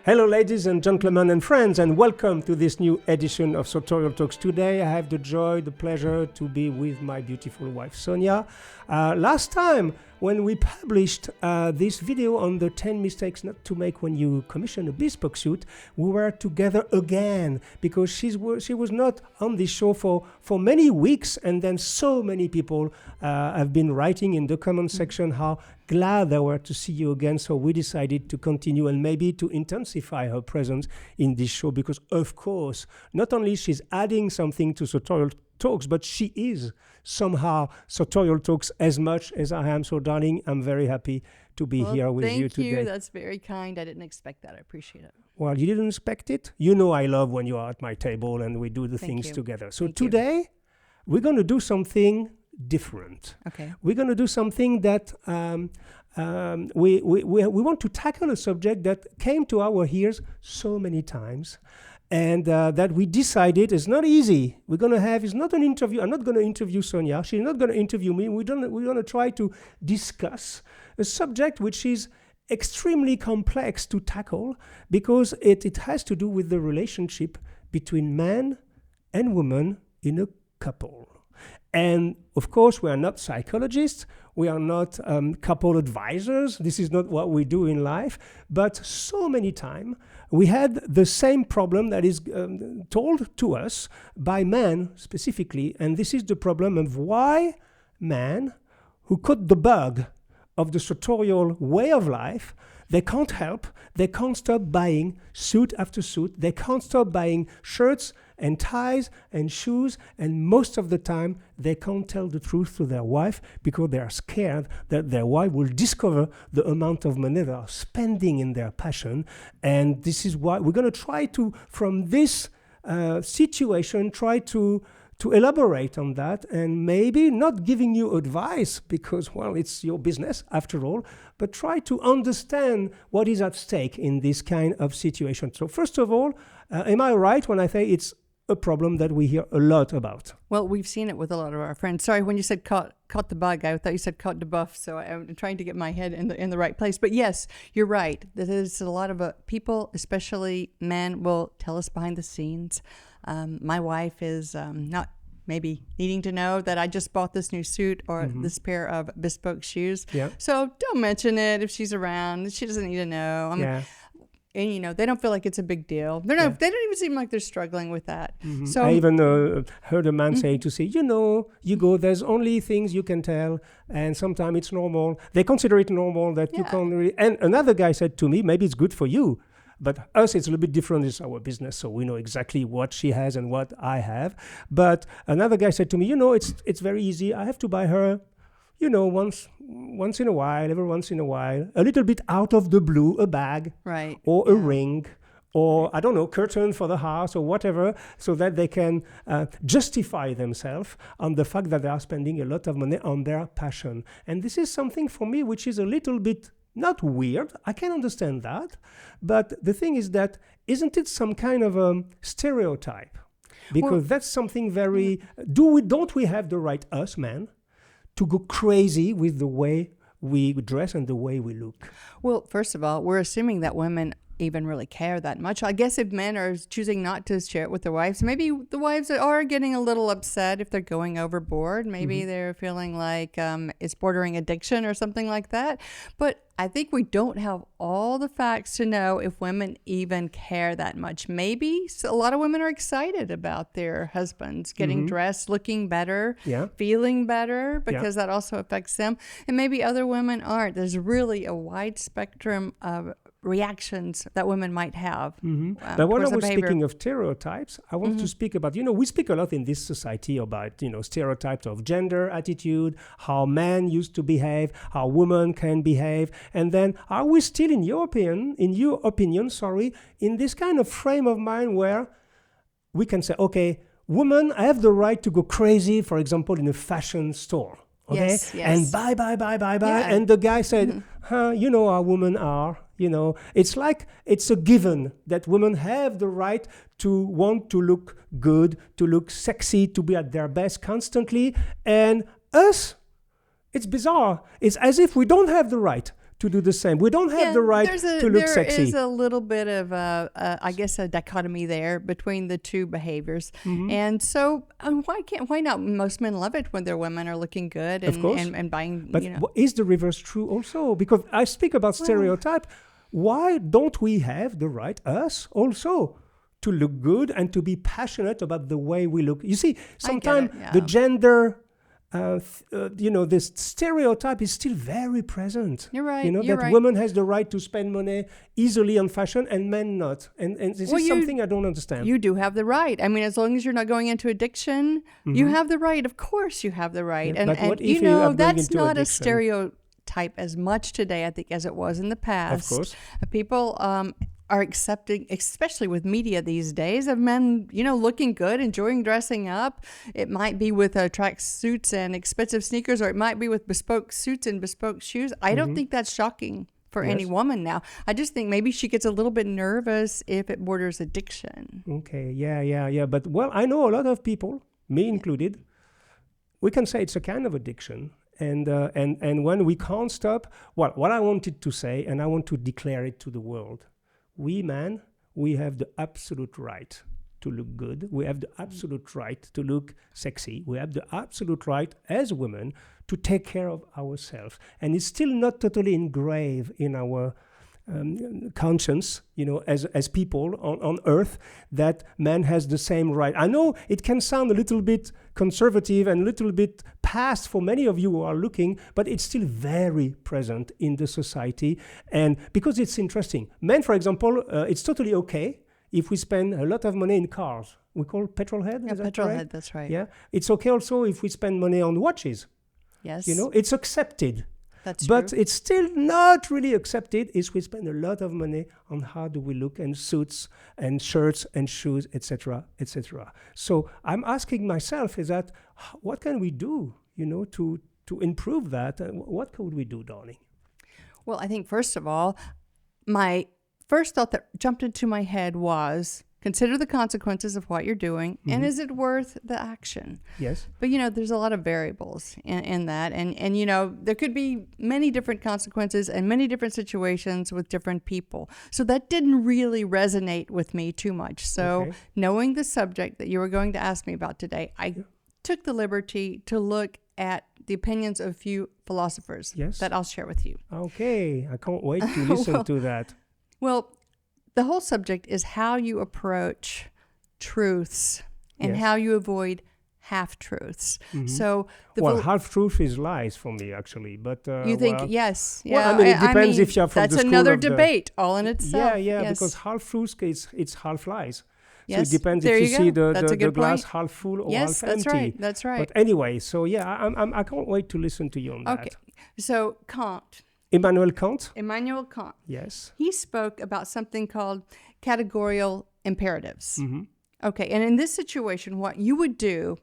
Hello, ladies and gentlemen and friends, and welcome to this new edition of Sartorial Talks. Today, I have the joy, the pleasure to be with my beautiful wife, Sonya. Last time, when we published this video on the 10 mistakes not to make when you commission a bespoke suit, we were together again because she was not on this show for many weeks, and then so many people have been writing in the comment section how glad they were to see you again. So we decided to continue and maybe to intensify her presence in this show because, of course, not only she's adding something to Sartorial Talks, but she is somehow Sartorial Talks as much as I am. So, darling, I'm very happy to be here with you today. Thank you. That's very kind. I didn't expect that. I appreciate it. Well, you didn't expect it? You know I love when you are at my table and we do the things together. So today, we're going to do something different. Okay. We're going to do something that we want to tackle a subject that came to our ears so many times, and that we decided is not easy. We're going to have, it's not an interview. I'm not going to interview Sonya. She's not going to interview me. We're going to try to discuss a subject which is extremely complex to tackle because it has to do with the relationship between man and woman in a couple. And of course, we are not psychologists. We are not couple advisors. This is not what we do in life. But so many times, we had the same problem that is told to us by men specifically. And this is the problem of why men who caught the bug of the sartorial way of life, they can't help, they can't stop buying suit after suit, they can't stop buying shirts and ties and shoes, and most of the time they can't tell the truth to their wife because they are scared that their wife will discover the amount of money they are spending in their passion. And this is why we're going to try to, from this situation, try to elaborate on that, and maybe not giving you advice because, well, it's your business after all, but try to understand what is at stake in this kind of situation. So first of all, am I right when I say it's a problem that we hear a lot about? Well, we've seen it with a lot of our friends. Sorry, when you said caught the bug, I thought you said caught the buff, so I'm trying to get my head in the right place. But yes, you're right. There's a lot of people, especially men, will tell us behind the scenes. My wife is not maybe needing to know that I just bought this new suit or this pair of bespoke shoes. Yeah. So don't mention it if she's around. She doesn't need to know. And, you know, they don't feel like it's a big deal. They don't even seem like they're struggling with that. So I even heard a man say, you go, there's only things you can tell, and sometimes it's normal. They consider it normal that you can't really. And another guy said to me, maybe it's good for you, but us, it's a little bit different. It's our business, so we know exactly what she has and what I have. But another guy said to me, it's very easy. I have to buy her, once in a while, every once in a while, a little bit out of the blue, a bag, right, or a ring, or I don't know, curtain for the house or whatever, so that they can justify themselves on the fact that they are spending a lot of money on their passion. And this is something for me which is a little bit not weird. I can understand that. But the thing is that, isn't it some kind of a stereotype? Because that's something very, don't we have the right, us men, to go crazy with the way we dress and the way we look? Well, first of all, we're assuming that women even really care that much. I guess if men are choosing not to share it with their wives, maybe the wives are getting a little upset if they're going overboard. Maybe they're feeling like it's bordering addiction or something like that. But I think we don't have all the facts to know if women even care that much. Maybe a lot of women are excited about their husbands getting dressed, looking better, feeling better, because that also affects them. And maybe other women aren't. There's really a wide spectrum of reactions that women might have. But when I was speaking of stereotypes, I want to speak about, we speak a lot in this society about, stereotypes of gender attitude, how men used to behave, how women can behave. And then are we still, in your opinion, in this kind of frame of mind where we can say, okay, women, I have the right to go crazy, for example, in a fashion store. Okay? Yes. And buy. Yeah. And the guy said, how women are. It's like it's a given that women have the right to want to look good, to look sexy, to be at their best constantly. And us, it's bizarre. It's as if we don't have the right to do the same. We don't have the right to look sexy. There is a little bit of, I guess, a dichotomy there between the two behaviors. And so why not? Most men love it when their women are looking good and buying, But is the reverse true also? Because I speak about stereotype. Why don't we have the right, us also, to look good and to be passionate about the way we look? You see, sometimes the gender, this stereotype is still very present. You're right. That women has the right to spend money easily on fashion and men not. And this is something I don't understand. You do have the right. I mean, as long as you're not going into addiction, you have the right. Of course you have the right. Yeah, and what if you are going that's into not addiction? a stereotype as much today, I think, as it was in the past. Of course. People are accepting, especially with media these days, of men, looking good, enjoying dressing up. It might be with track suits and expensive sneakers, or it might be with bespoke suits and bespoke shoes. I don't think that's shocking for any woman now. I just think maybe she gets a little bit nervous if it borders addiction. Okay, yeah. But, I know a lot of people, me included, we can say it's a kind of addiction. And when we can't stop, what I wanted to say, and I want to declare it to the world, we men, we have the absolute right to look good. We have the absolute right to look sexy. We have the absolute right as women to take care of ourselves. And it's still not totally engraved in our conscience, as people on earth, that man has the same right. I know it can sound a little bit conservative and a little bit past for many of you who are looking, but it's still very present in the society. And because it's interesting, men, for example, it's totally okay if we spend a lot of money in cars. We call petrolhead. Yeah, petrolhead, that's right. Yeah, it's okay also if we spend money on watches. Yes. It's accepted. That's but true. it's still not really accepted if we spend a lot of money on how do we look, and suits and shirts and shoes, etc., etc. So I'm asking myself is that what can we do, to improve that? What could we do, darling? Well, I think first of all, my first thought that jumped into my head was consider the consequences of what you're doing, and is it worth the action? Yes. But, there's a lot of variables in that. And there could be many different consequences and many different situations with different people. So that didn't really resonate with me too much. So knowing the subject that you were going to ask me about today, I took the liberty to look at the opinions of a few philosophers that I'll share with you. Okay. I can't wait to listen to that. Well, the whole subject is how you approach truths and how you avoid half-truths. So half-truth is lies for me, actually. But you think, yes. Yeah, well, I mean, it depends if you're from the school. That's another debate all in itself. Yeah, because half-truth, it's half-lies. Yes. So it depends there if you see the glass point. half full or half empty. That's right. But anyway, so I can't wait to listen to you on that. Okay, so Kant. Immanuel Kant? Immanuel Kant. Yes. He spoke about something called categorial imperatives. Okay, and in this situation, what you would do,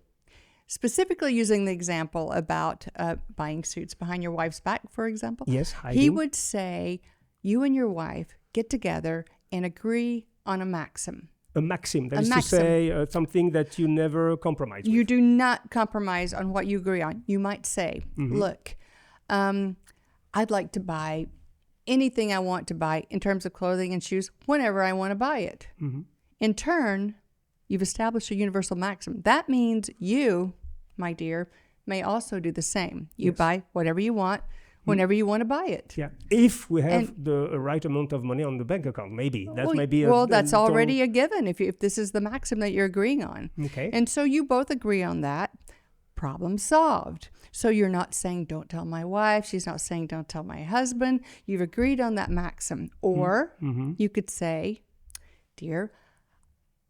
specifically using the example about buying suits behind your wife's back, for example. Yes, hiding. He would say, you and your wife get together and agree on a maxim. A maxim, that is to say something that you never compromise with. You do not compromise on what you agree on. You might say, look, I'd like to buy anything I want to buy in terms of clothing and shoes whenever I want to buy it. In turn, you've established a universal maxim. That means you, my dear, may also do the same. You buy whatever you want whenever you want to buy it. Yeah, if we have the right amount of money on the bank account, maybe. That may be that's already a given if this is the maxim that you're agreeing on. Okay. And so you both agree on that. Problem solved. So you're not saying, don't tell my wife. She's not saying, don't tell my husband. You've agreed on that maxim. Or you could say, dear,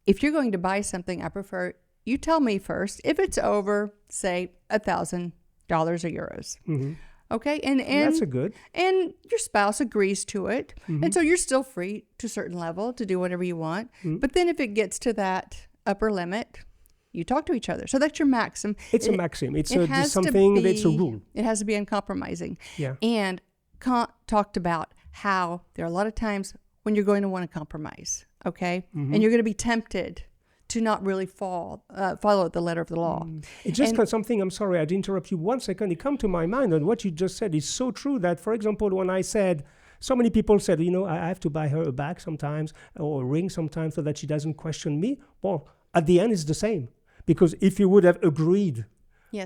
if you're going to buy something, I prefer you tell me first. If it's over, say, $1,000 or euros. Okay, and that's a good. And your spouse agrees to it, and so you're still free to a certain level to do whatever you want. But then if it gets to that upper limit, you talk to each other. So that's your maxim. It's a maxim. It's something that's a rule. It has to be uncompromising. Yeah. And Kant talked about how there are a lot of times when you're going to want to compromise, okay? And you're going to be tempted to not really follow the letter of the law. It just got something, I'm sorry, I'd interrupt you 1 second. It come to my mind, and what you just said is so true that, for example, when I said, so many people said, I have to buy her a bag sometimes or a ring sometimes so that she doesn't question me. Well, at the end, it's the same. Because if you would have agreed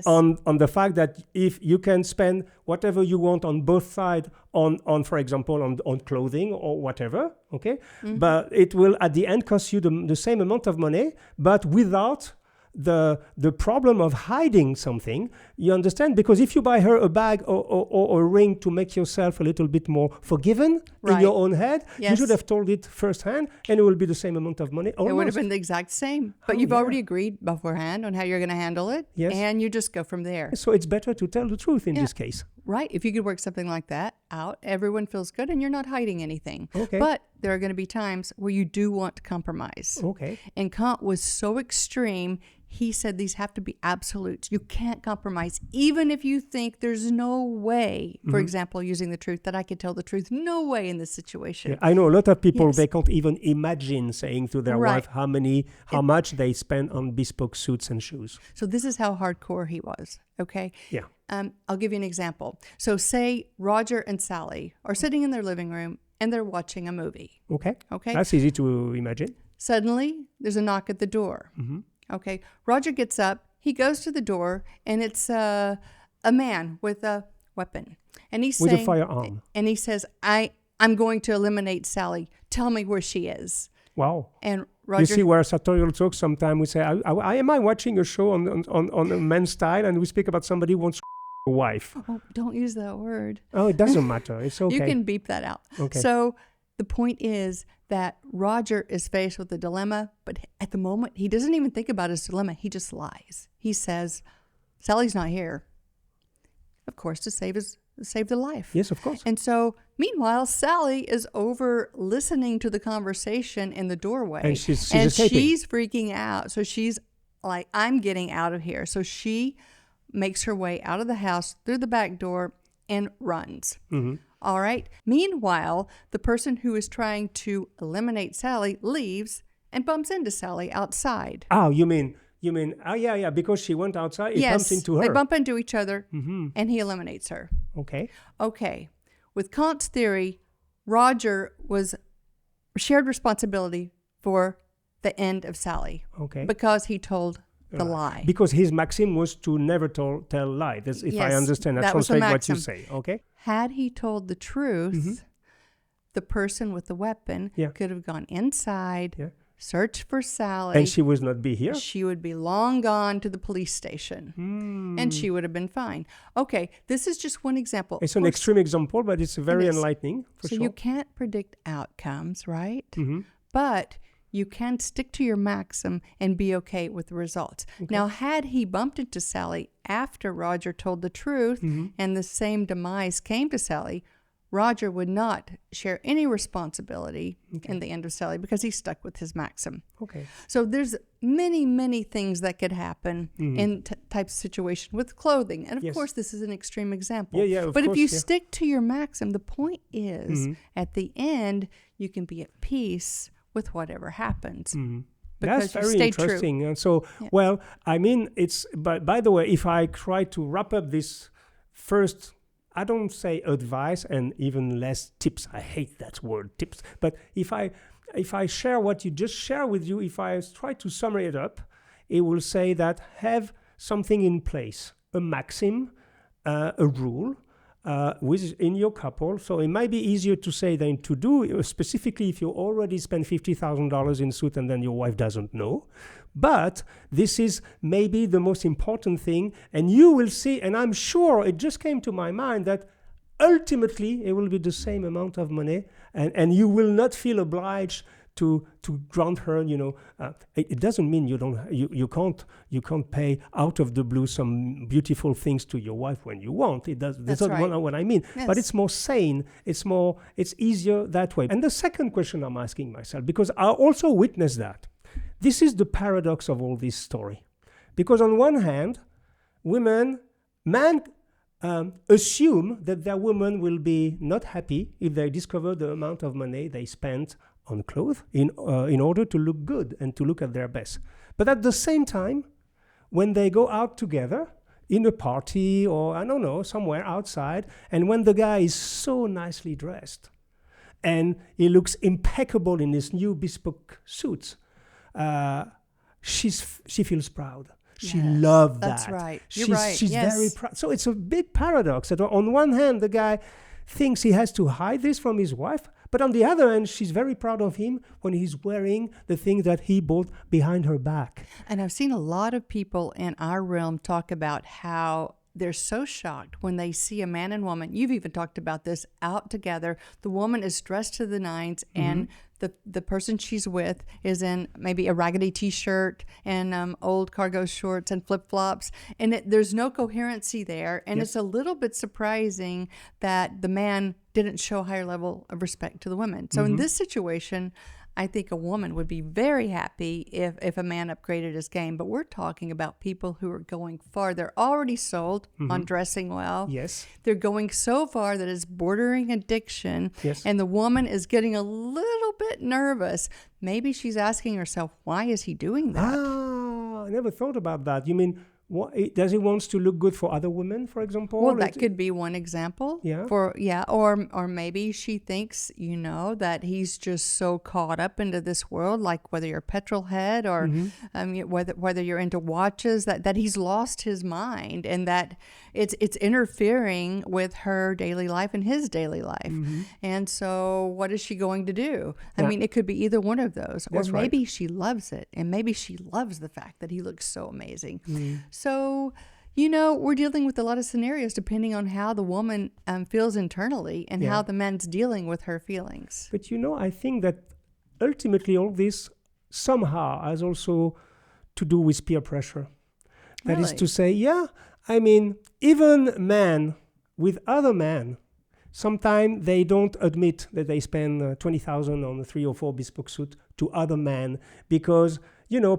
on the fact that if you can spend whatever you want on both sides on for example, on clothing or whatever, okay? But it will at the end cost you the same amount of money, but without the problem of hiding something, you understand? Because if you buy her a bag or a ring to make yourself a little bit more forgiven in your own head, you should have told it firsthand, and it will be the same amount of money. Almost. It would have been the exact same. But you've already agreed beforehand on how you're going to handle it, and you just go from there. So it's better to tell the truth in this case. Right. If you could work something like that out, everyone feels good, and you're not hiding anything. Okay. But there are going to be times where you do want to compromise. Okay. And Kant was so extreme. He said these have to be absolutes. You can't compromise, even if you think there's no way, for example, using the truth, that I could tell the truth. No way in this situation. Yeah, I know a lot of people, they can't even imagine saying to their wife how much they spend on bespoke suits and shoes. So this is how hardcore he was, okay? Yeah. I'll give you an example. So say Roger and Sally are sitting in their living room and they're watching a movie. Okay. Okay. That's easy to imagine. Suddenly, there's a knock at the door. Okay, Roger gets up, he goes to the door, and it's a man with a weapon. And he's saying, with a firearm. And he says, I'm going to eliminate Sally. Tell me where she is. Wow. And Roger... You see where sartorial talks, sometimes we say, am I watching a show on a men's style, and we speak about somebody who wants a wife. Oh, don't use that word. Oh, it doesn't matter. It's okay. You can beep that out. Okay. So the point is that Roger is faced with a dilemma, but at the moment, he doesn't even think about his dilemma. He just lies. He says, Sally's not here. Of course, to save the life. Yes, of course. And so, meanwhile, Sally is over listening to the conversation in the doorway. And she's freaking out. So she's like, I'm getting out of here. So she makes her way out of the house through the back door and runs. All right. Meanwhile, the person who is trying to eliminate Sally leaves and bumps into Sally outside. Oh, you mean, yeah, because she went outside, he bumped into her. They bump into each other, and he eliminates her. Okay. With Kant's theory, Roger was shared responsibility for the end of Sally. Okay. Because he told the lie. Because his maxim was to never tell lie. That's, if I understand, that translates what you say. Okay. Had he told the truth, the person with the weapon could have gone inside, searched for Sally. And she would not be here? She would be long gone to the police station. And she would have been fine. Okay, this is just one example. It's an extreme example, but it's very enlightening, for sure. So you can't predict outcomes, right? But you can stick to your maxim and be okay with the results. Now, had he bumped into Sally after Roger told the truth and the same demise came to Sally, Roger would not share any responsibility in the end of Sally because he's stuck with his maxim. So there's many, many things that could happen in types of situation with clothing. And of course, this is an extreme example. But if you stick to your maxim, the point is at the end, you can be at peace with whatever happens. That's very interesting. True. And so, well, I mean, it's, but by the way, if I try to wrap up this first, I don't say advice and even less tips. I hate that word, tips. But if I share what you just share with you, if I try to sum it up, it will say that have something in place, a maxim, a rule, in your couple. So it might be easier to say than to do, specifically if you already spend $50,000 in suit and then your wife doesn't know. But this is maybe the most important thing, and you will see, and I'm sure it just came to my mind that ultimately it will be the same amount of money, and you will not feel obliged to grant her, it doesn't mean you can't pay out of the blue some beautiful things to your wife when you want. That's not what I mean. Yes. But it's more sane. It's easier that way. And the second question I'm asking myself, because I also witnessed that, this is the paradox of all this story. Because on one hand, man assume that their woman will be not happy if they discover the amount of money they spent on clothes in order to look good and to look at their best. But at the same time, when they go out together in a party or, I don't know, somewhere outside, and when the guy is so nicely dressed and he looks impeccable in his new bespoke suits, she feels proud. She loved that. That's right. You're right. She's very proud. So it's a big paradox that on one hand, the guy thinks he has to hide this from his wife, but on the other hand, she's very proud of him when he's wearing the thing that he bought behind her back. And I've seen a lot of people in our realm talk about how they're so shocked when they see a man and woman. You've even talked about this, out together. The woman is dressed to the nines, and the person she's with is in maybe a raggedy T-shirt and old cargo shorts and flip-flops. And there's no coherency there. And it's a little bit surprising that the man didn't show a higher level of respect to the women. So in this situation, I think a woman would be very happy if a man upgraded his game. But we're talking about people who are going far. They're already sold on dressing well. Yes. They're going so far that it's bordering addiction. Yes. And the woman is getting a little bit nervous. Maybe she's asking herself, why is he doing that? Ah, I never thought about that. You mean, does he want to look good for other women, for example? Well, that could be one example. Yeah. Or maybe she thinks, that he's just so caught up into this world, like whether you're a petrol head or whether you're into watches, that he's lost his mind and that it's interfering with her daily life and his daily life. And so what is she going to do? I mean, it could be either one of those. That's or maybe she loves it, and maybe she loves the fact that he looks so amazing. So, we're dealing with a lot of scenarios depending on how the woman feels internally and how the man's dealing with her feelings. But I think that ultimately all this somehow has also to do with peer pressure. That is to say, even men with other men, sometimes they don't admit that they spend 20,000 on a 3 or 4 bespoke suit to other men because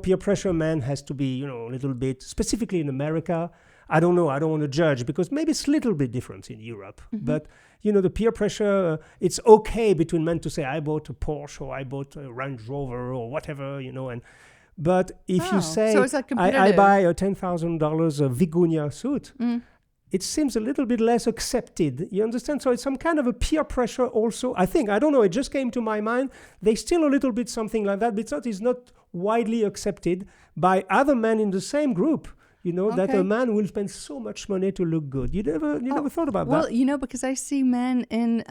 peer pressure man has to be, a little bit, specifically in America. I don't know, I don't want to judge because maybe it's a little bit different in Europe. But, the peer pressure, it's okay between men to say, I bought a Porsche or I bought a Range Rover or whatever, But if you say, so I buy a $10,000 Vigonia suit, it seems a little bit less accepted. You understand? So it's some kind of a peer pressure also. I think, I don't know, it just came to my mind. There's still a little bit something like that, but it's not widely accepted by other men in the same group. That a man will spend so much money to look good. You never thought about that? Well, because I see men in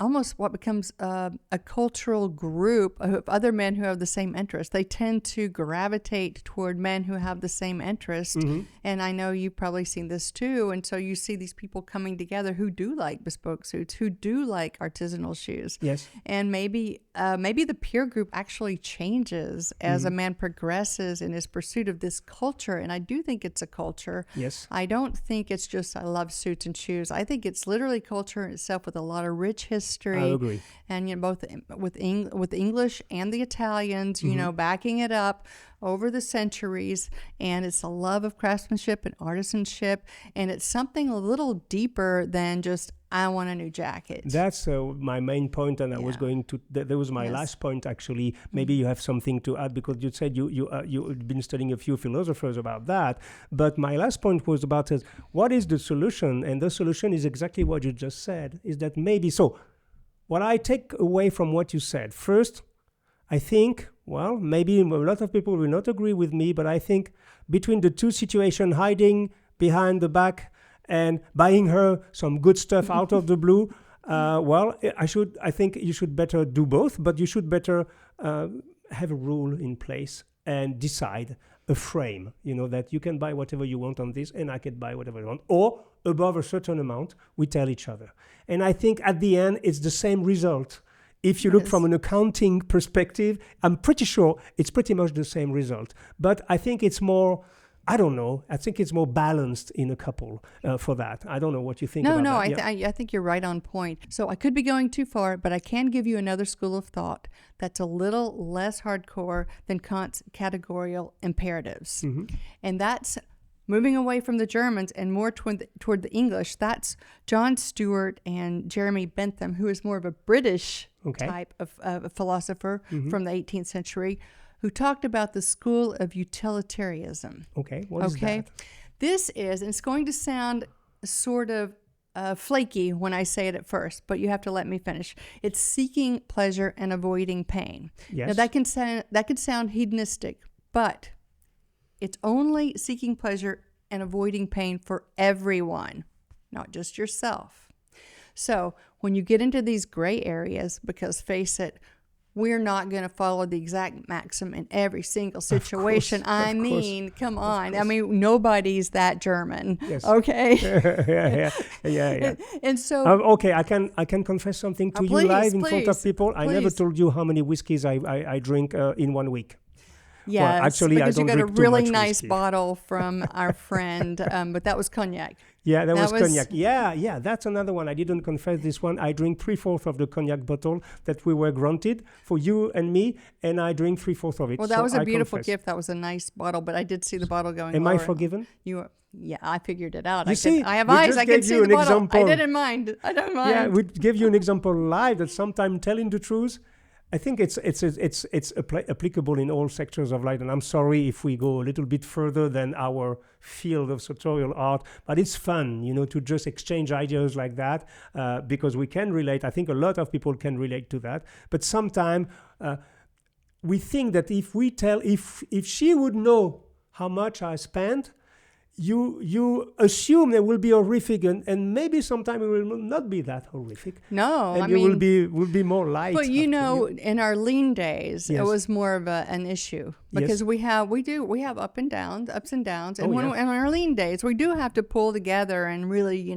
almost what becomes a cultural group of other men who have the same interest. They tend to gravitate toward men who have the same interest. And I know you've probably seen this too. And so you see these people coming together who do like bespoke suits, who do like artisanal shoes. Yes. And maybe the peer group actually changes as a man progresses in his pursuit of this culture. And I do think it's a culture. Yes. I don't think it's just I love suits and shoes. I think it's literally culture in itself with a lot of rich history. I agree. And both with English and the Italians, backing it up over the centuries. And it's a love of craftsmanship and artisanship. And it's something a little deeper than just, I want a new jacket. That's my main point, and I was going to. That was my last point, actually. Maybe you have something to add because you said you've been studying a few philosophers about that. But my last point was about what is the solution, and the solution is exactly what you just said. Is that maybe so? What I take away from what you said, first, I think, maybe a lot of people will not agree with me, but I think between the two situations, hiding behind the back and buying her some good stuff out of the blue, I think you should better do both, but you should better have a rule in place and decide a frame, that you can buy whatever you want on this and I can buy whatever I want. Or above a certain amount, we tell each other. And I think at the end, it's the same result. If you look from an accounting perspective, I'm pretty sure it's pretty much the same result. But I think it's more, I don't know, I think it's more balanced in a couple for that. I don't know what you think about that. I think you're right on point. So I could be going too far, but I can give you another school of thought that's a little less hardcore than Kant's categorial imperatives. And that's moving away from the Germans and more toward the English. That's John Stuart and Jeremy Bentham, who is more of a British type of philosopher from the 18th century, who talked about the school of utilitarianism. Okay, what is that? This is, and it's going to sound sort of flaky when I say it at first, but you have to let me finish. It's seeking pleasure and avoiding pain. Yes. Now that could sound hedonistic, but it's only seeking pleasure and avoiding pain for everyone, not just yourself. So when you get into these gray areas, because face it, we're not going to follow the exact maxim in every single situation. I mean, come on. I mean, nobody's that German. Yes. Okay. Yeah. And so, okay, I can confess something to you live in front of people. I never told you how many whiskeys I drink in 1 week. Yes, well, actually, because I don't you got a drink too really much nice whiskey. bottle from our friend, but that was cognac. Yeah, that was cognac. Yeah, that's another one. I didn't confess this one. I drink 3/4 of the cognac bottle that we were granted for you and me, and I drink 3/4 of it. Well, that was a beautiful confess. gift. That was a nice bottle, but I did see the bottle going. Am lower. I forgiven? Yeah, I figured it out. You see, I have we eyes. just I can gave see you the an bottle. example. I didn't mind. I don't mind. Yeah, we give you an example live that sometimes telling the truth. I think it's applicable in all sectors of life, and I'm sorry if we go a little bit further than our field of sartorial art, but it's fun, to just exchange ideas like that, because we can relate. I think a lot of people can relate to that, but sometimes we think that if she would know how much I spent, you assume it will be horrific, and maybe sometime it will not be that horrific. No, and I it mean, will be more light. But in our lean days, it was more of an issue because we have ups and downs, and in our lean days, we do have to pull together and really,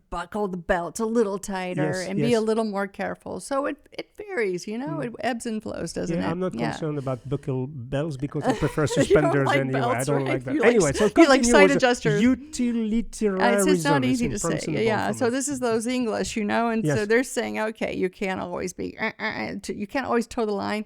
buckle the belts a little tighter and be a little more careful. So it varies, it ebbs and flows, doesn't it? I'm not concerned about buckle belts because I prefer suspenders like anyway. belts, I don't right? like that. You Anyway, so you like side with adjusters. Utilitarianism. It's not easy to say. impersonable Yeah. from So us. this is those English, and so they're saying, okay, you can't always be, you can't always toe the line.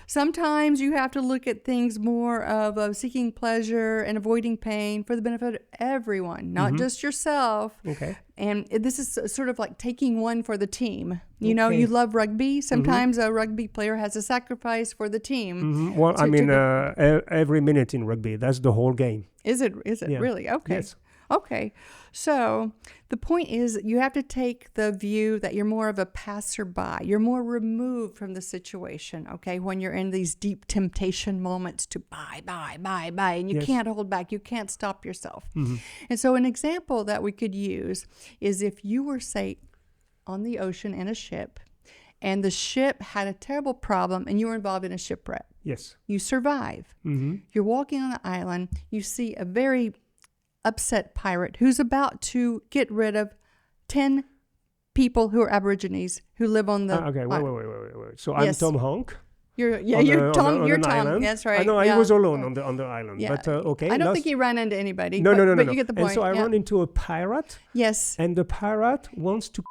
Sometimes you have to look at things more of seeking pleasure and avoiding pain for the benefit of everyone, not just yourself. Okay. And this is sort of like taking one for the team. You love rugby. Sometimes a rugby player has a sacrifice for the team. Well, every minute in rugby, that's the whole game. Is it really? Okay. Yes. Okay. So the point is you have to take the view that you're more of a passerby. You're more removed from the situation, okay, when you're in these deep temptation moments to buy. And you can't hold back. You can't stop yourself. And so an example that we could use is if you were, say, on the ocean in a ship and the ship had a terrible problem and you were involved in a shipwreck. Yes. You survive. You're walking on the island. You see a very upset pirate who's about to get rid of 10 people who are Aborigines who live on the okay, wait. So I'm Tom Honk. You're Tom. Island. That's right. I know. He was alone on the island. Yeah. But okay. I don't think he ran into anybody. No. But you get the point. And so I run into a pirate. Yes. And the pirate wants to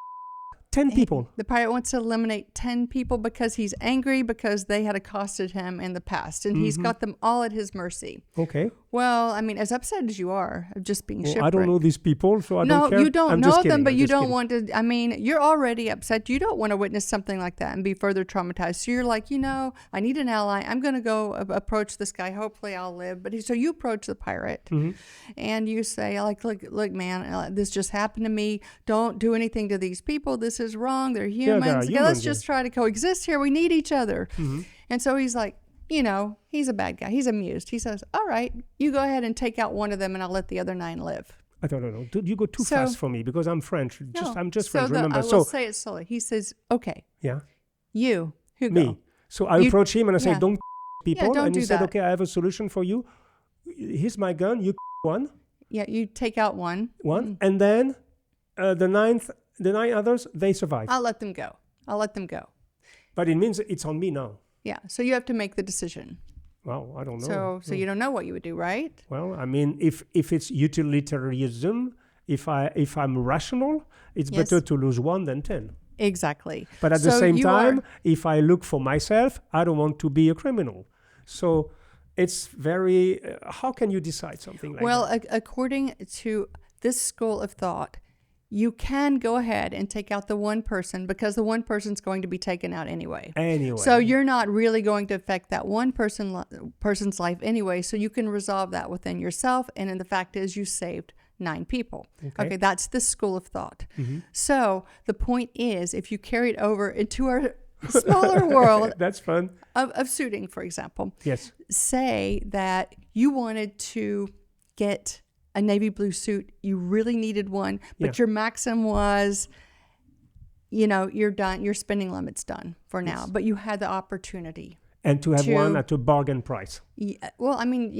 10 people. The pirate wants to eliminate 10 people because he's angry because they had accosted him in the past, and he's got them all at his mercy. Okay. Well, I mean, as upset as you are of just being shipwrecked. I don't know these people, so I don't care. No, you don't I'm know just them, kidding. but I'm you just don't kidding. want to. I mean, you're already upset. You don't want to witness something like that and be further traumatized. So you're like, I need an ally. I'm going to go approach this guy. Hopefully I'll live. So you approach the pirate and you say, like, look, man, this just happened to me. Don't do anything to these people. This is wrong. They're humans. Let's just try to coexist here. We need each other. And so he's like, he's a bad guy. He's amused. He says, all right, you go ahead and take out one of them and I'll let the other 9 live. I don't know. You go too fast for me because I'm French. I'm just French, remember. I will say it slowly. He says, okay. Yeah. You, Hugo. Me. So I approach him and I say, don't people. Don't and he do said, that. okay, I have a solution for you. Here's my gun. You one. Yeah, you take out one. And then the 9 others, they survive. I'll let them go. But it means it's on me now. Yeah, so you have to make the decision. Well, I don't know. So you don't know what you would do, right? Well, I mean, if it's utilitarianism, if I'm rational, it's better to lose 1 than 10. Exactly. But at the same time, if I look for myself, I don't want to be a criminal. So it's very, how can you decide something like that? Well, according to this school of thought, you can go ahead and take out the one person because the one person's going to be taken out anyway. So you're not really going to affect that one person's life anyway. So you can resolve that within yourself. And then the fact is you saved 9 people. Okay, that's the school of thought. So the point is, if you carry it over into our smaller world that's fun. Of suiting, for example. Yes. Say that you wanted to get a navy blue suit, you really needed one, but your maxim was, you're done, your spending limit's done for now, but you had the opportunity. And to have one at a bargain price. Yeah, well, I mean,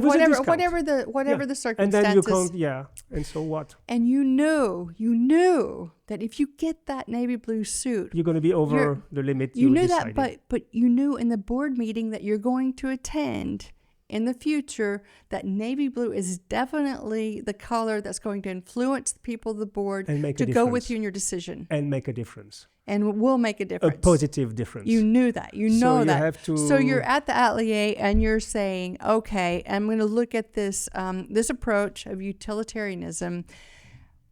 whatever the circumstances. And then you can't, and so what? And you knew that if you get that navy blue suit, you're going to be over the limit. You knew decided. That, but you knew in the board meeting that you're going to attend in the future that navy blue is definitely the color that's going to influence the people of the board to go with you in your decision. And make a difference. And will make a difference. A positive difference. You knew that. You know that. Have to... So you're at the atelier and you're saying, okay, I'm going to look at this this approach of utilitarianism.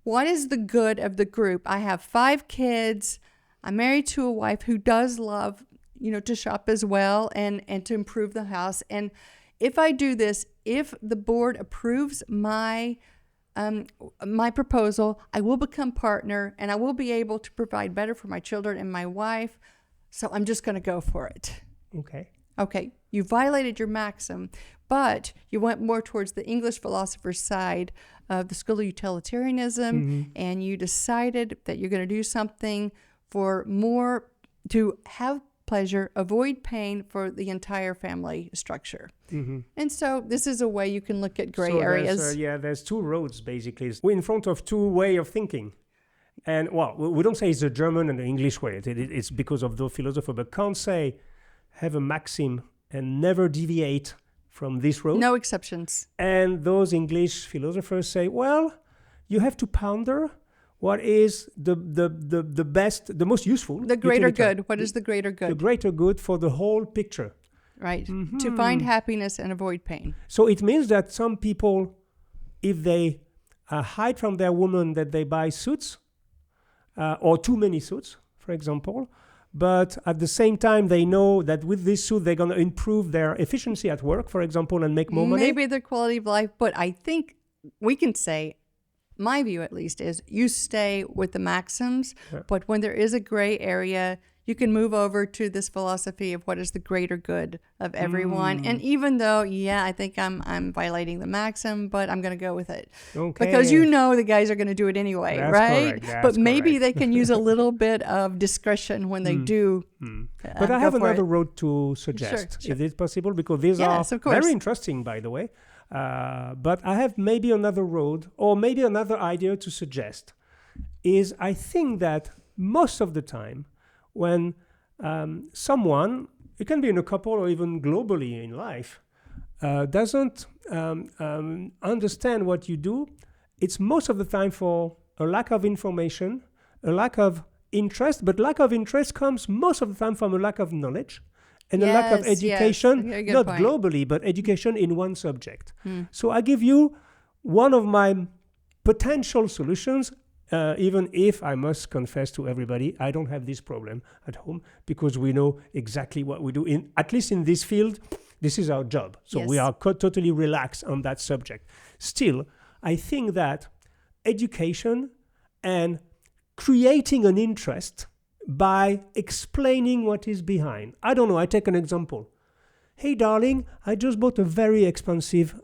What is the good of the group? I have 5 kids. I'm married to a wife who does love, to shop as well and to improve the house. And if I do this, if the board approves my proposal, I will become partner and I will be able to provide better for my children and my wife. So I'm just going to go for it. Okay. You violated your maxim, but you went more towards the English philosopher's side of the school of utilitarianism, and you decided that you're going to do something to have pleasure, avoid pain for the entire family structure. And so this is a way you can look at gray areas. There's 2 roads, basically. We're in front of 2 ways of thinking. And, we don't say it's the German and the English way. It's because of the philosopher. But Kant say, have a maxim and never deviate from this road. No exceptions. And those English philosophers say, you have to ponder what is the best, the most useful. The greater good. What is the greater good? The greater good for the whole picture. Right. To find happiness and avoid pain. So it means that some people, if they hide from their woman that they buy suits, or too many suits, for example, but at the same time they know that with this suit they're going to improve their efficiency at work, for example, and make more money. Maybe their quality of life, but I think we can say, my view at least, is you stay with the maxims, but when there is a gray area, you can move over to this philosophy of what is the greater good of everyone. And even though, I think I'm violating the maxim, but I'm going to go with it. Okay. Because the guys are going to do it anyway, That's right? Correct. But maybe they can use a little bit of discretion when they do. But I have another road to suggest, if it's possible, because these are very interesting, by the way. But I have maybe another road or maybe another idea to suggest is I think that most of the time when someone, it can be in a couple or even globally in life, doesn't understand what you do, it's most of the time for a lack of information, a lack of interest, but lack of interest comes most of the time from a lack of knowledge. And a lack of education, not globally, but education in one subject. So I give you one of my potential solutions, even if I must confess to everybody, I don't have this problem at home because we know exactly what we do. At least in this field, this is our job. So we are totally relaxed on that subject. Still, I think that education and creating an interest by explaining what is behind. I don't know, I take an example. Hey, darling, I just bought a very expensive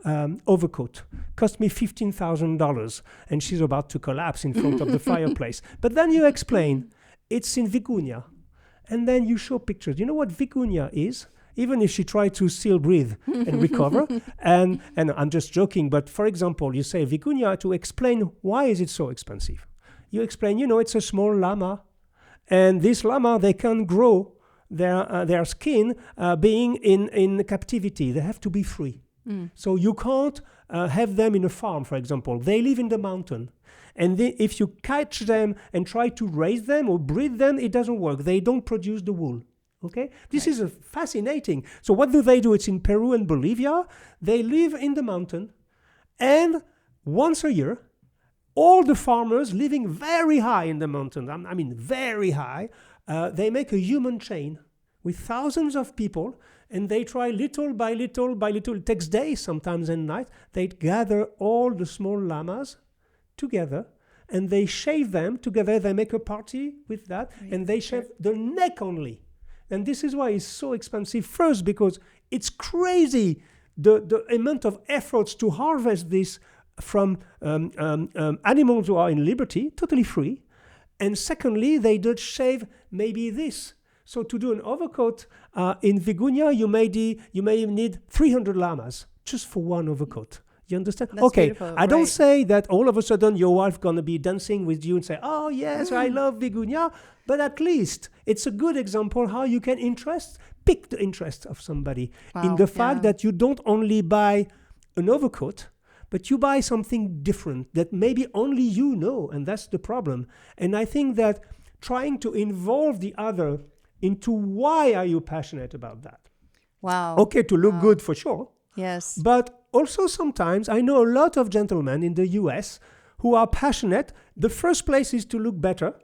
overcoat. Cost me $15,000. And she's about to collapse in front of the fireplace. But then you explain, it's in Vicuña. And then you show pictures. You know what Vicuña is? Even if she tried to still breathe and recover. And I'm just joking, but for example, you say Vicuña to explain why is it so expensive. You explain, it's a small llama. And this llama, they can grow their skin being in captivity. They have to be free. So you can't have them in a farm, for example. They live in the mountain. And if you catch them and try to raise them or breed them, it doesn't work. They don't produce the wool. Okay, this is fascinating. So what do? It's in Peru and Bolivia. They live in the mountain, and once a year, all the farmers living very high in the mountain, I mean very high, they make a human chain with thousands of people, and they try little by little by little. It takes days sometimes and nights. They gather all the small llamas together, and they shave them together. They make a party with that, and they shave the neck only. And this is why it's so expensive. First, because it's crazy, the amount of efforts to harvest this from animals who are in liberty, totally free. And secondly, they don't shave maybe this. So to do an overcoat in Viguña, you may need 300 llamas just for one overcoat. You understand? That's okay, beautiful, I don't say that all of a sudden your wife gonna be dancing with you and say, "Oh yes, I love Viguña," but at least it's a good example how you can pick the interest of somebody in the fact that you don't only buy an overcoat, but you buy something different that maybe only you know, and that's the problem. And I think that trying to involve the other into why are you passionate about that? Wow. Okay, to look good for sure. Yes. But also sometimes I know a lot of gentlemen in the US who are passionate. The first place is to look better,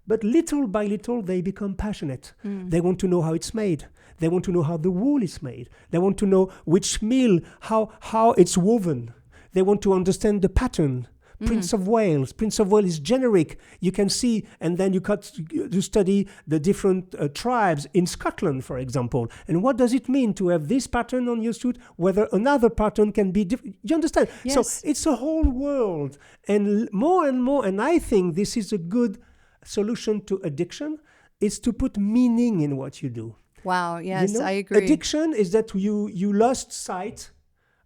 but little by little they become passionate. They want to know how it's made. They want to know how the wool is made. They want to know which mill, how it's woven. They want to understand the pattern. Prince of Wales. Prince of Wales is generic. You can see, and then you study the different tribes in Scotland, for example. And what does it mean to have this pattern on your suit, whether another pattern can be different? You understand? Yes. So it's a whole world. And more, and I think this is a good solution to addiction, is to put meaning in what you do. Wow, yes, You know? I agree. Addiction is that you lost sight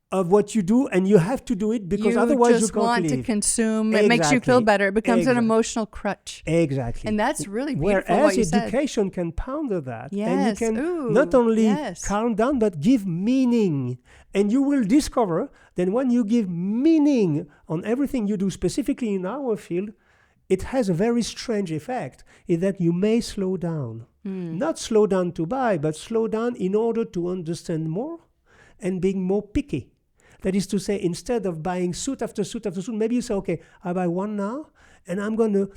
of what you do, and you have to do it because otherwise you can't want live. to consume. It makes you feel better. It becomes an emotional crutch. Exactly. And that's really beautiful. Whereas what you education said. can counter that. Yes. And you can Ooh, not only yes. calm down, but give meaning. And you will discover that when you give meaning on everything you do, specifically in our field, it has a very strange effect, is that you may slow down. Not slow down to buy, but slow down in order to understand more and being more picky. That is to say, instead of buying suit after suit after suit, maybe you say, okay, I buy one now, and I'm going to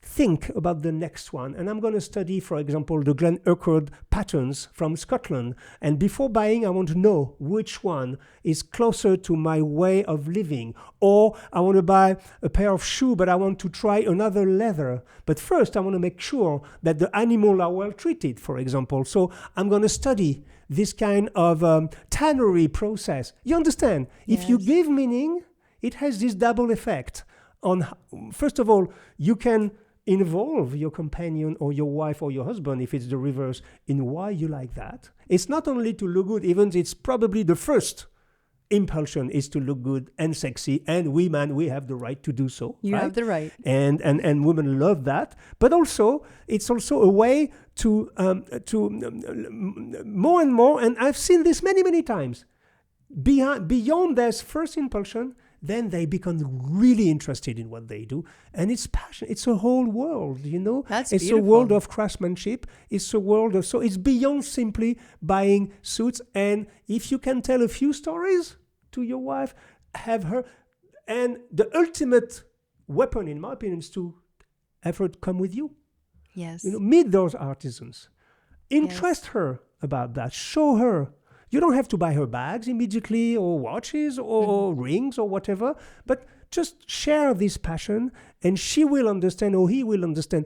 think about the next one. And I'm going to study, for example, the Glen Urquhart patterns from Scotland. And before buying, I want to know which one is closer to my way of living. Or I want to buy a pair of shoes, but I want to try another leather. But first, I want to make sure that the animals are well treated, for example. So I'm going to study this kind of tannery process. You understand? Yes. If you give meaning, it has this double effect. First of all, you can involve your companion or your wife or your husband, if it's the reverse, in why you like that. It's not only to look good, even it's probably the first impulsion is to look good and sexy, and we have the right to do so. You have the right. And women love that. But also, it's also a way to more and more, and I've seen this many, many times, beyond their first impulsion, then they become really interested in what they do. And it's passion. It's a whole world, you know? That's it's beautiful. A world of craftsmanship. It's a world of... So it's beyond simply buying suits. And if you can tell a few stories to your wife, have her... And the ultimate weapon, in my opinion, is to have her come with you. Yes. You know, meet those artisans. Interest her about that. Show her. You don't have to buy her bags immediately, or watches, or rings, or whatever, but just share this passion, and she will understand, or he will understand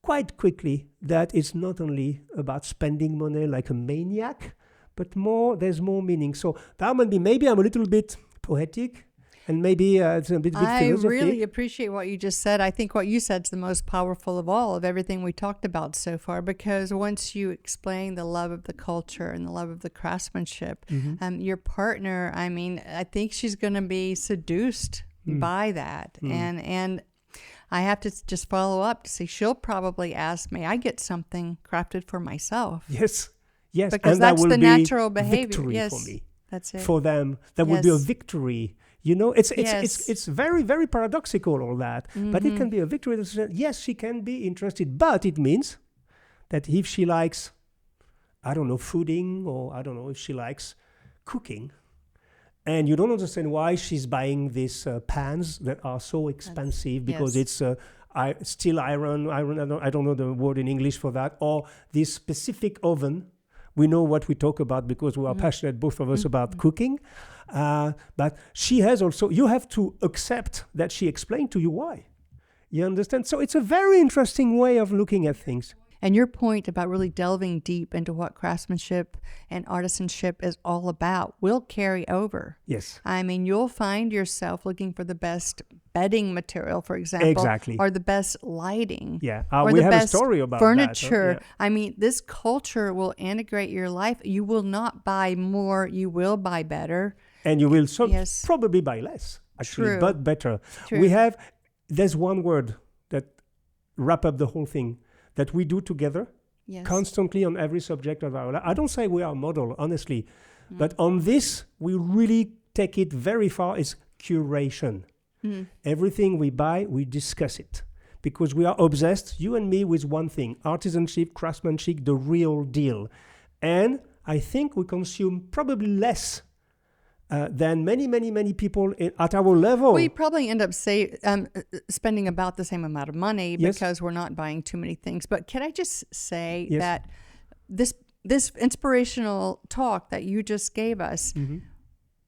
quite quickly, that it's not only about spending money like a maniac, but there's more meaning. So that might be, maybe I'm a little bit poetic, and maybe it's a bit I philosophy. really appreciate what you just said. I think what you said is the most powerful of all of everything we talked about so far, because once you explain the love of the culture and the love of the craftsmanship, your partner, I mean, I think she's going to be seduced by that. And I have to just follow up to see, she'll probably ask me, I get something crafted for myself. Yes. Because and that's that will the be natural behavior. victory Yes, for me. That's it. For them, that would be a victory. You know, it's very, very paradoxical, all that. But it can be a victory. Yes, she can be interested, but it means that if she likes I don't know, fooding, or I don't know if she likes cooking. And you don't understand why she's buying these pans that are so expensive because it's steel iron, I don't know the word in English for that, or this specific oven. We know what we talk about because we are passionate, both of us, about cooking. But she has also, you have to accept that she explained to you why. You understand? So it's a very interesting way of looking at things. And your point about really delving deep into what craftsmanship and artisanship is all about will carry over. Yes. I mean, you'll find yourself looking for the best bedding material, for example. Exactly. Or the best lighting. Yeah. Or we the have best a story about furniture. that. Yeah. I mean, this culture will integrate your life. You will not buy more. You will buy better. And you will probably buy less, actually, True. but better. True. There's one word that wrap up the whole thing that we do together constantly on every subject of our life. I don't say we are a model, honestly, but on this, we really take it very far, is curation. Everything we buy, we discuss it because we are obsessed, you and me, with one thing, artisanship, craftsmanship, the real deal. And I think we consume probably less than many people at our level. We probably end up spending about the same amount of money because we're not buying too many things. But can I just say that this inspirational talk that you just gave us,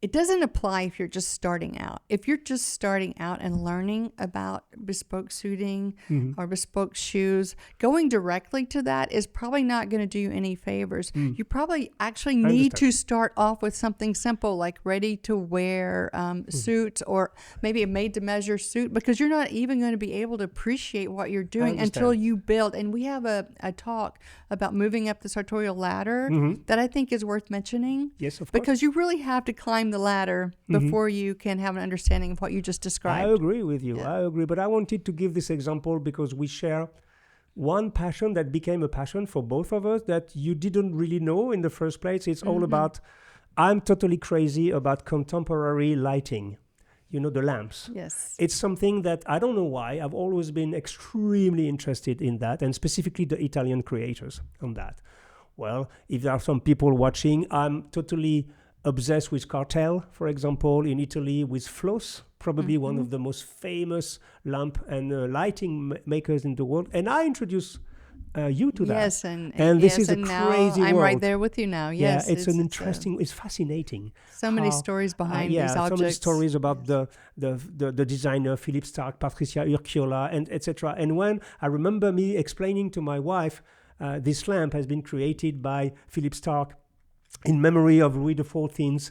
it doesn't apply if you're just starting out. If you're just starting out and learning about bespoke suiting or bespoke shoes, going directly to that is probably not going to do you any favors. You probably actually need to start off with something simple like ready-to-wear suits or maybe a made-to-measure suit, because you're not even going to be able to appreciate what you're doing until you build. And we have a talk about moving up the sartorial ladder that I think is worth mentioning. Yes, of course. Because you really have to climb the ladder before you can have an understanding of what you just described. I agree with you. I agree. But I wanted to give this example because we share one passion that became a passion for both of us that you didn't really know in the first place. It's all about, I'm totally crazy about contemporary lighting. You know, the lamps. Yes. It's something that I don't know why. I've always been extremely interested in that, and specifically the Italian creators on that. Well, if there are some people watching, I'm totally obsessed with Cartel, for example, in Italy, with Floss, probably one of the most famous lamp and lighting makers in the world. And I introduced you to that. Yes, and this is a crazy world. I'm right there with you now. Yes, yeah, it's fascinating. So many stories behind these objects. So many stories about the designer Philip Stark, Patricia Urquiola, and etc. And when I remember me explaining to my wife, this lamp has been created by Philip Stark in memory of Louis XIV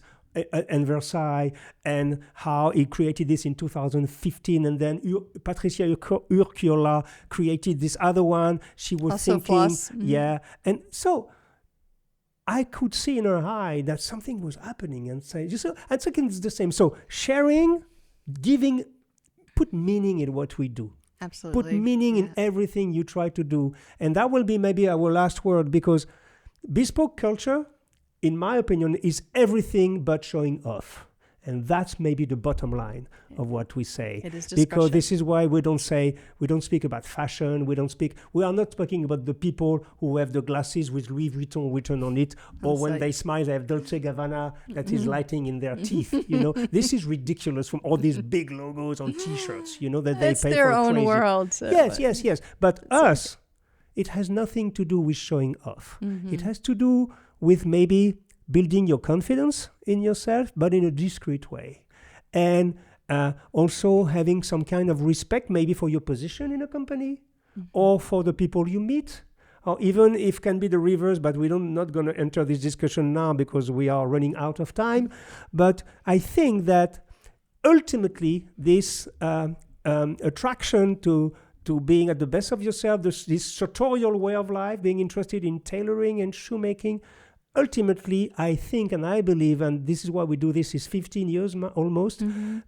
and Versailles, and how he created this in 2015, and then Patricia Urquiola created this other one. She was also thinking, Floss. And so I could see in her eye that something was happening, and say, and second, it's the same. So sharing, giving, put meaning in what we do. Absolutely. Put meaning in everything you try to do, and that will be maybe our last word, because bespoke culture, in my opinion, is everything but showing off. And that's maybe the bottom line of what we say. It is discussion. Because this is why we don't speak about fashion, we are not talking about the people who have the glasses with Louis Vuitton written on it, or when they smile, they have Dolce & Gabbana that is lighting in their teeth. You know, this is ridiculous from all these big logos on T-shirts, you know, that they pay for. It's their own crazy. world. So Yes. But us, it has nothing to do with showing off. It has to do with maybe building your confidence in yourself, but in a discreet way. And also having some kind of respect maybe for your position in a company or for the people you meet, or even if can be the reverse, but we're not going to enter this discussion now because we are running out of time. But I think that ultimately this attraction to being at the best of yourself, this sartorial way of life, being interested in tailoring and shoemaking, ultimately, I think and I believe, and this is why we do this, is 15 years almost,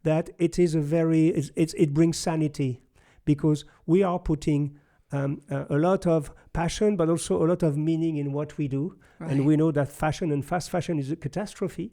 that it is it brings sanity, because we are putting a lot of passion, but also a lot of meaning in what we do. Right. And we know that fashion and fast fashion is a catastrophe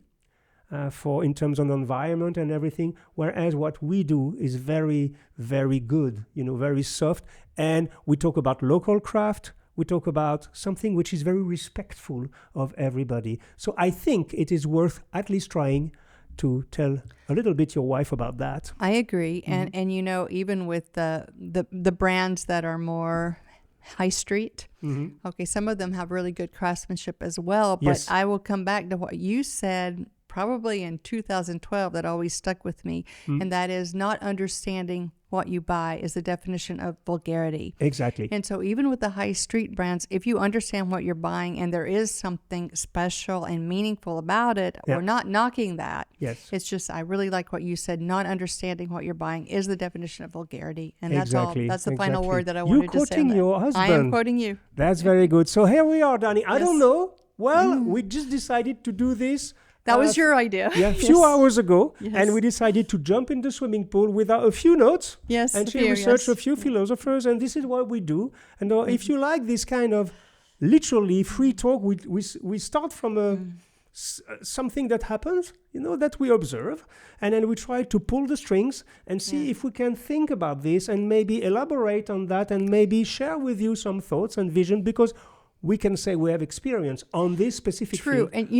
in terms of environment and everything, whereas what we do is very, very good, very soft. And we talk about local craft. we talk about something which is very respectful of everybody. So I think it is worth at least trying to tell a little bit your wife about that. I agree. And you know, even with the brands that are more high street, okay, some of them have really good craftsmanship as well. But Yes. I will come back to what you said probably in 2012 that always stuck with me, and that is not understanding what you buy is the definition of vulgarity. Exactly. And so even with the high street brands, if you understand what you're buying and there is something special and meaningful about it, Yeah. we're not knocking that. Yes. It's just, I really like what you said, not understanding what you're buying is the definition of vulgarity. And that's Exactly. all. That's the final Exactly. word that I You're wanted to say. on quoting that. your I am husband. quoting you. That's very good. So here we are, Danny. I don't Yes. know. Well, we just decided to do this. That was your idea. Yeah, a few hours ago, Yes. and we decided to jump in the swimming pool without a few notes. Yes, And a she few, researched yes. a few philosophers, and this is what we do. And if you like this kind of literally free talk, we start from something that happens, that we observe, and then we try to pull the strings and see if we can think about this and maybe elaborate on that and maybe share with you some thoughts and vision, because we can say we have experience on this specific True. field. And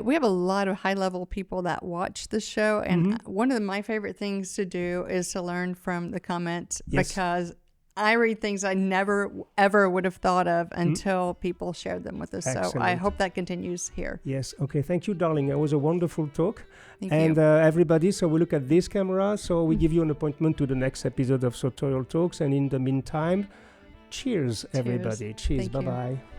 we have a lot of high-level people that watch the show, and one of my favorite things to do is to learn from the comments, Yes. because I read things I never ever would have thought of until people shared them with us. So I Excellent. hope that continues here. Yes. Okay. Thank you, darling. It was a wonderful talk. Thank And you. everybody, so we look at this camera. So we give you an appointment to the next episode of Sartorial Talks. And in the meantime, cheers, everybody. Cheers. Thank you. Bye-bye.